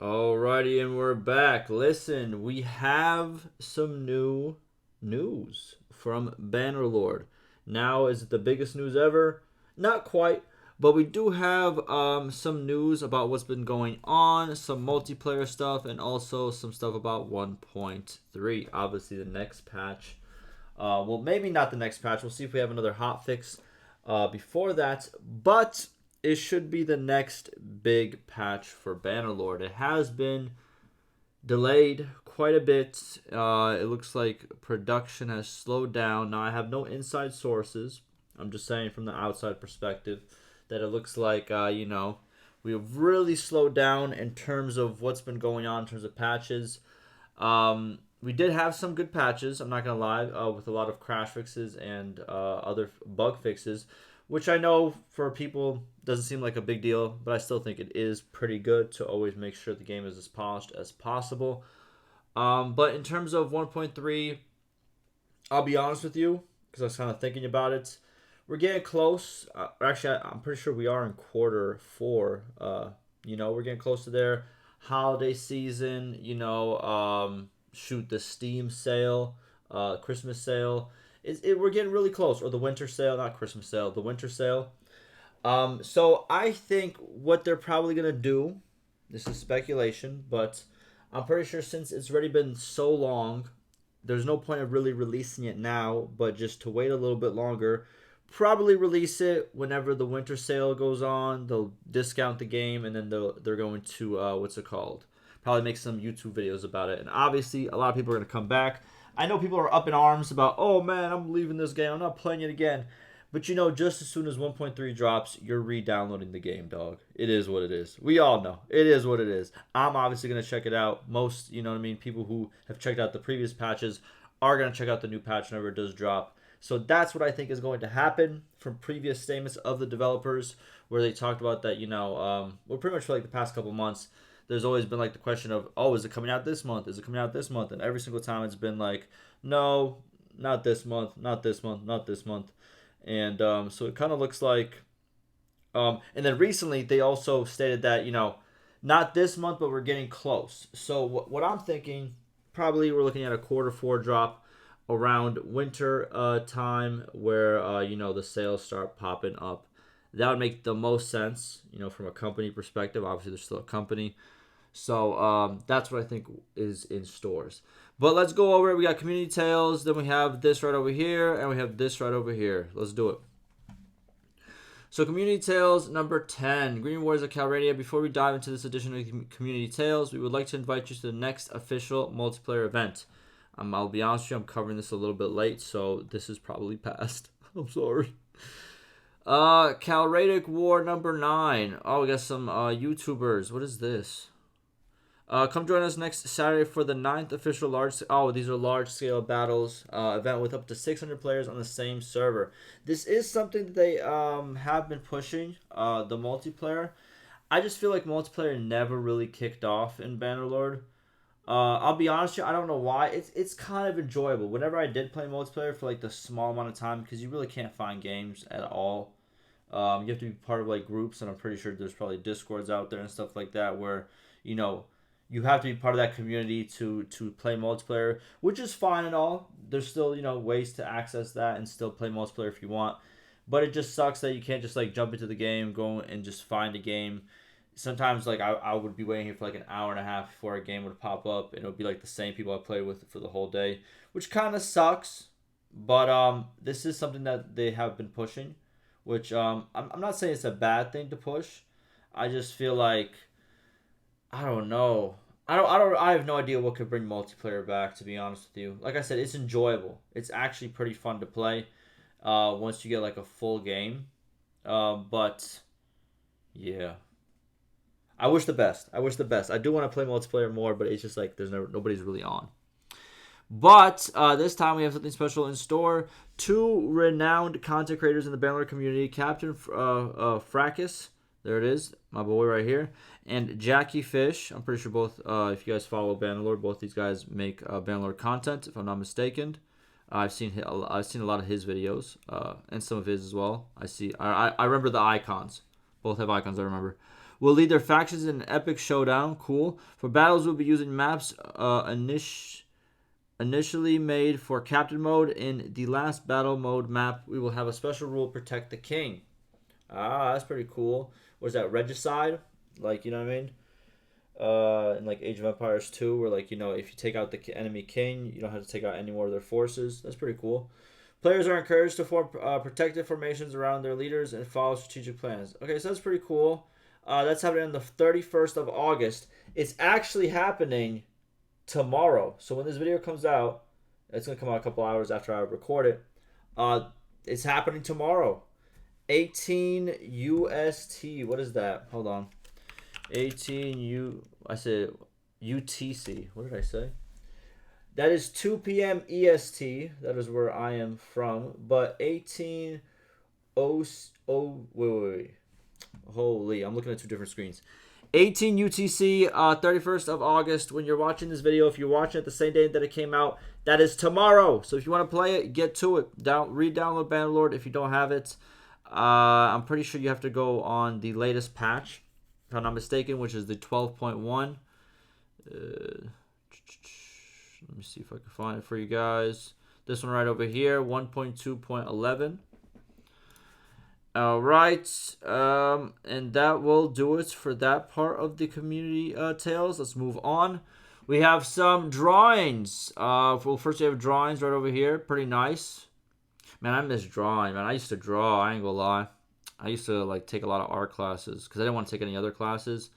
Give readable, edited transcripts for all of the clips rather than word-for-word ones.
Alrighty, and we're back. Listen, we have some new news from Bannerlord. Now, is it the biggest news ever? Not quite, but we do have some news about what's been going on, some multiplayer stuff, and also some stuff about 1.3. Obviously, the next patch. Well, maybe not the next patch. We'll see if we have another hot fix before that, but it should be the next big patch for Bannerlord. It has been delayed quite a bit. It looks like production has slowed down. Now, I have no inside sources. I'm just saying from the outside perspective that it looks like, we've really slowed down in terms of what's been going on in terms of patches. We did have some good patches, I'm not going to lie, with a lot of crash fixes and other bug fixes, which I know for people doesn't seem like a big deal, but I still think it is pretty good to always make sure the game is as polished as possible. But in terms of 1.3, I'll be honest with you, because I was kind of thinking about it. We're getting close. Actually, I'm pretty sure we are in quarter 4. We're getting close to there. Holiday season, shoot, the Steam sale, Christmas sale. We're getting really close. Or the winter sale, not Christmas sale, the winter sale. So I think what they're probably going to do, this is speculation, but I'm pretty sure since it's already been so long, there's no point of really releasing it now, but just to wait a little bit longer. Probably release it whenever the winter sale goes on. They'll discount the game, and then they're going to, probably make some YouTube videos about it. And obviously, a lot of people are going to come back. I know people are up in arms about, oh man, I'm leaving this game. I'm not playing it again. But just as soon as 1.3 drops, you're re-downloading the game, dog. It is what it is. We all know. It is what it is. I'm obviously going to check it out. Most, people who have checked out the previous patches are going to check out the new patch whenever it does drop. So that's what I think is going to happen from previous statements of the developers where they talked about that, pretty much for like the past couple months, there's always been like the question of, oh, is it coming out this month? Is it coming out this month? And every single time it's been like, no, not this month, not this month, not this month. And so it kind of looks like, and then recently they also stated that, not this month, but we're getting close. So what I'm thinking, probably we're looking at a quarter 4 drop around winter time where, the sales start popping up. That would make the most sense, from a company perspective. Obviously, there's still a company. So that's what I think is in stores. But let's go over it. We got Community Tales. Then we have this right over here. And we have this right over here. Let's do it. So Community Tales number 10. Green Warriors of Calradia. Before we dive into this edition of Community Tales, we would like to invite you to the next official multiplayer event. I'll be honest with you, I'm covering this a little bit late, so this is probably past. I'm sorry. Calradic War number 9. Oh, we got some YouTubers. What is this? Come join us next Saturday for the 9th official these are large-scale battles event with up to 600 players on the same server. This is something that they have been pushing, the multiplayer. I just feel like multiplayer never really kicked off in Bannerlord. I'll be honest with you, I don't know why. It's kind of enjoyable. Whenever I did play multiplayer for like the small amount of time, because you really can't find games at all. You have to be part of like groups, and I'm pretty sure there's probably Discords out there and stuff like that where, you have to be part of that community to play multiplayer, which is fine and all. There's still, ways to access that and still play multiplayer if you want. But it just sucks that you can't just like jump into the game, go and just find a game. Sometimes like I would be waiting here for like an hour and a half before a game would pop up, and it would be like the same people I played with for the whole day, which kind of sucks. But this is something that they have been pushing, which I'm not saying it's a bad thing to push. I just feel like, I don't know. I have no idea what could bring multiplayer back, to be honest with you. Like I said, it's enjoyable. It's actually pretty fun to play once you get like a full game. But yeah. I wish the best. I do want to play multiplayer more, but it's just like nobody's really on. But this time we have something special in store. 2 renowned content creators in the Bannerlord community, Captain Fracas, there it is, my boy right here, and Jackie Fish. I'm pretty sure both, if you guys follow Bannerlord, both these guys make Bannerlord content, if I'm not mistaken. I've seen a lot of his videos and some of his as well. I remember the icons. Both have icons, I remember. will lead their factions in an epic showdown. Cool. For battles, we'll be using maps initially made for captain mode. In the last battle mode map, we will have a special rule: protect the king. Ah, that's pretty cool. What is that, regicide? Like, you know what I mean? In like Age of Empires 2, where like, you know, if you take out the enemy king, you don't have to take out any more of their forces. That's pretty cool. Players are encouraged to form protective formations around their leaders and follow strategic plans. Okay, so that's pretty cool. That's happening on the 31st of August. It's actually happening tomorrow. So when this video comes out, it's going to come out a couple hours after I record it. It's happening tomorrow. 18 UST. What is that? Hold on. 18 I said UTC. What did I say? That is 2 p.m. EST. That is where I am from. But 18 wait. Holy, I'm looking at two different screens. 18 UTC, 31st of August. When you're watching this video, if you're watching it the same day that it came out, that is tomorrow. So if you want to play it, get to it. Re-download Bannerlord if you don't have it. I'm pretty sure you have to go on the latest patch, if I'm not mistaken, which is the 12.1. Let me see if I can find it for you guys. This one right over here, 1.2.11. All right, and that will do it for that part of the community tales. Let's move on. We have some drawings. Well, first we have drawings right over here. Pretty nice. Man, I miss drawing, man. I used to draw. I ain't gonna lie. I used to like take a lot of art classes because I didn't want to take any other classes.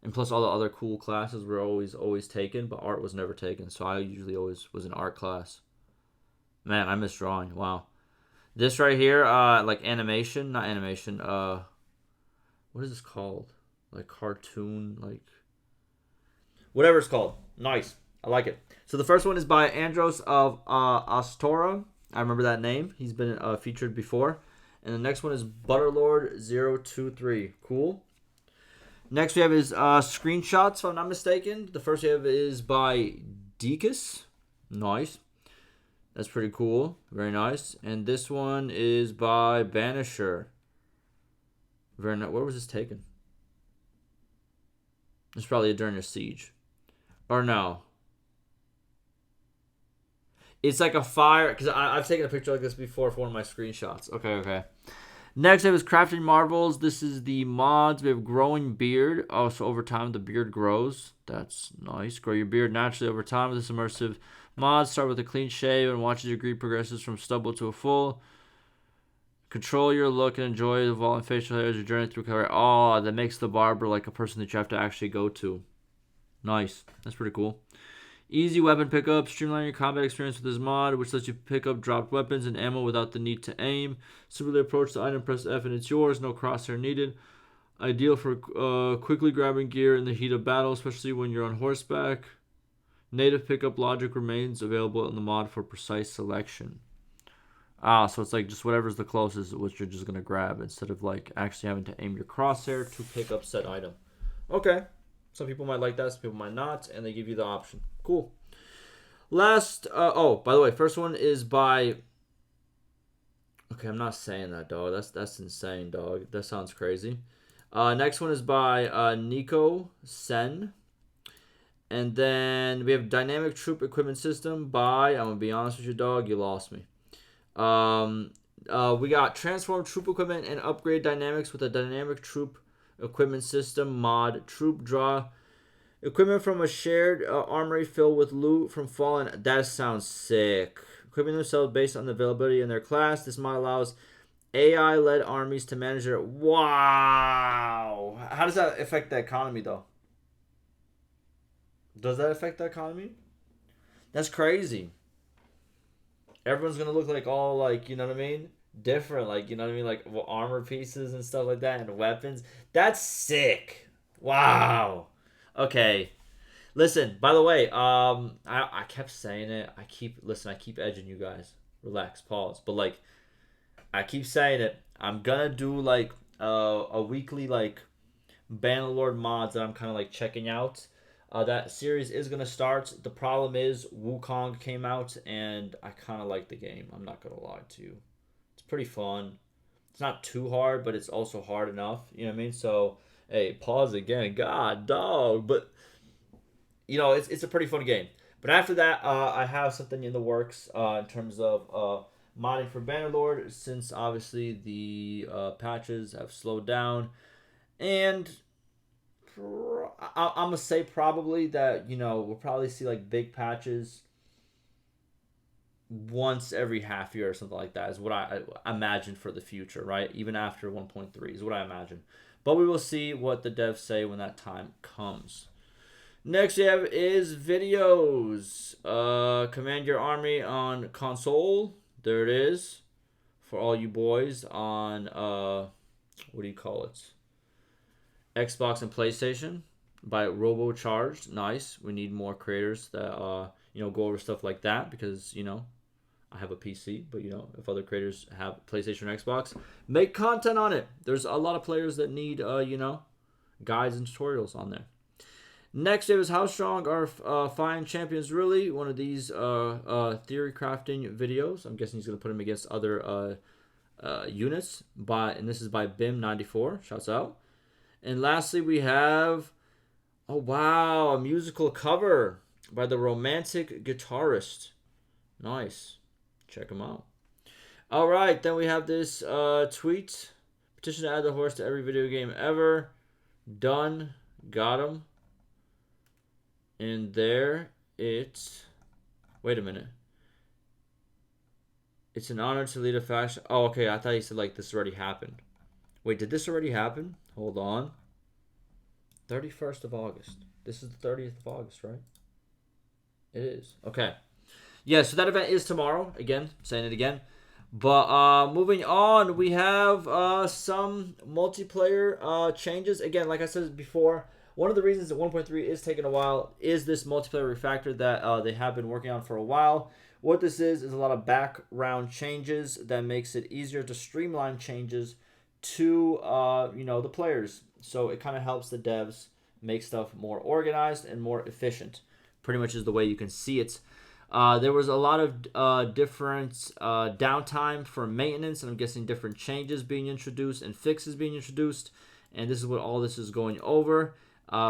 And plus all the other cool classes were always taken, but art was never taken. So I usually always was in art class. Man, I miss drawing. Wow. This right here, like animation, not animation, what is this called? Like cartoon, like whatever it's called. Nice. I like it. So the first one is by Andros of Astora. I remember that name. He's been featured before. And the next one is Bannerlord 023. Cool. Next we have his screenshots, if I'm not mistaken. The first we have is by DEVS. Nice. That's pretty cool. Very nice. And this one is by Banisher. Very nice. Where was this taken? It's probably during a siege. Or no. It's like a fire. Because I've taken a picture like this before for one of my screenshots. Okay. Next, I have is Crafting Marbles. This is the mods. We have Growing Beard. Oh, so over time, the beard grows. That's nice. Grow your beard naturally over time with this immersive mod. Start with a clean shave and watch as your greed progresses from stubble to a full. Control your look and enjoy the evolving facial hair as you journey through color. Oh, that makes the barber like a person that you have to actually go to. Nice. That's pretty cool. Easy weapon pickup. Streamline your combat experience with this mod, which lets you pick up dropped weapons and ammo without the need to aim. Simply approach the item, press F, and it's yours. No crosshair needed. Ideal for quickly grabbing gear in the heat of battle, especially when you're on horseback. Native pickup logic remains available in the mod for precise selection. So it's like just whatever's the closest, which you're just going to grab instead of like actually having to aim your crosshair to pick up said item. Okay. Some people might like that, some people might not, and they give you the option. Cool. Last, by the way, first one is by... Okay, I'm not saying that, dog. That's insane, dog. That sounds crazy. Next one is by Nico Sen. And then we have Dynamic Troop Equipment System by... I'm going to be honest with you, dog. You lost me. We got Transform Troop Equipment and Upgrade Dynamics with a Dynamic Troop Equipment System mod. Troop Draw equipment from a shared armory filled with loot from fallen. That sounds sick. Equipping themselves based on the availability in their class. This mod allows AI-led armies to manage their... Wow! How does that affect the economy, though? Does that affect the economy? That's crazy. Everyone's going to look like all, like, you know what I mean? Different, like, you know what I mean? Like, armor pieces and stuff like that and weapons. That's sick. Wow. Okay. Listen, by the way, I kept saying it. I keep edging you guys. Relax, pause. But, like, I keep saying it. I'm going to do, like, a weekly, like, Bannerlord mods that I'm kind of, like, checking out. That series is going to start. The problem is Wukong came out, and I kind of like the game. I'm not going to lie to you. It's pretty fun. It's not too hard, but it's also hard enough. You know what I mean? So Hey, pause again. God, dog. But you know, it's a pretty fun game. But after that, I have something in the works in terms of modding for Bannerlord, since obviously the patches have slowed down, and I'm gonna say probably that we'll probably see like big patches once every half year or something like that is what I imagine for the future, right? Even after 1.3 is what I imagine. But we will see what the devs say when that time comes. Next we have is videos. Command your army on console. There it is. For all you boys on what do you call it? Xbox and PlayStation by RoboCharged. Nice. We need more creators that go over stuff like that, because I have a PC, but if other creators have PlayStation or Xbox, make content on it. There's a lot of players that need guides and tutorials on there. Next, it was how strong are fine champions really? One of these theory crafting videos. I'm guessing he's gonna put him against other units. And this is by Bim94. Shouts out. And lastly, we have, oh wow, a musical cover by the Romantic Guitarist. Nice. Check him out. All right, then we have this tweet. Petition to add the horse to every video game ever. Done. Got him. And there it's... Wait a minute. It's an honor to lead a faction. Oh, okay. I thought he said like this already happened. Wait, did this already happen? Hold on. 31st of August. This is the 30th of August, right? It is. Okay. Yeah, so that event is tomorrow. Again, saying it again. But moving on, we have some multiplayer changes. Again, like I said before, one of the reasons that 1.3 is taking a while is this multiplayer refactor that they have been working on for a while. What this is a lot of background changes that makes it easier to streamline changes to the players. So it kind of helps the devs make stuff more organized and more efficient. Pretty much is the way you can see it. There was a lot of different downtime for maintenance, and I'm guessing different changes being introduced and fixes being introduced. And this is what all this is going over.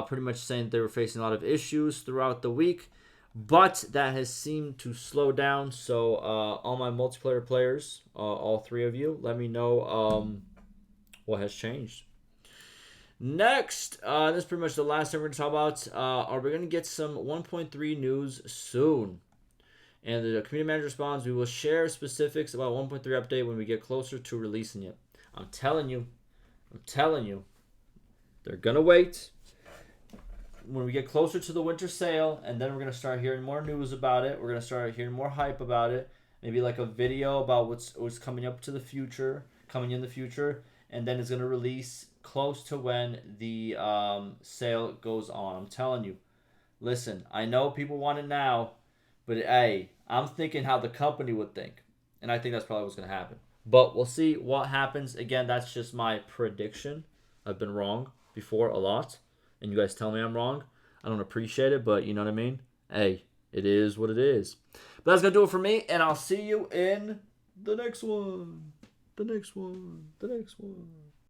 Pretty much saying they were facing a lot of issues throughout the week, but that has seemed to slow down. So all my multiplayer players, all three of you, let me know what has changed. Next, this is pretty much the last thing we're going to talk about. Are we going to get some 1.3 news soon? And the community manager responds, we will share specifics about 1.3 update when we get closer to releasing it. I'm telling you, they're going to wait. When we get closer to the winter sale, and then we're going to start hearing more news about it. We're going to start hearing more hype about it. Maybe like a video about what's coming up to the future, coming in the future. And then it's going to release close to when the sale goes on. I'm telling you. Listen, I know people want it now, but hey, I'm thinking how the company would think. And I think that's probably what's going to happen. But we'll see what happens. Again, that's just my prediction. I've been wrong before a lot. And you guys tell me I'm wrong. I don't appreciate it, but you know what I mean? Hey, it is what it is. But that's going to do it for me, and I'll see you in the next one. The next one.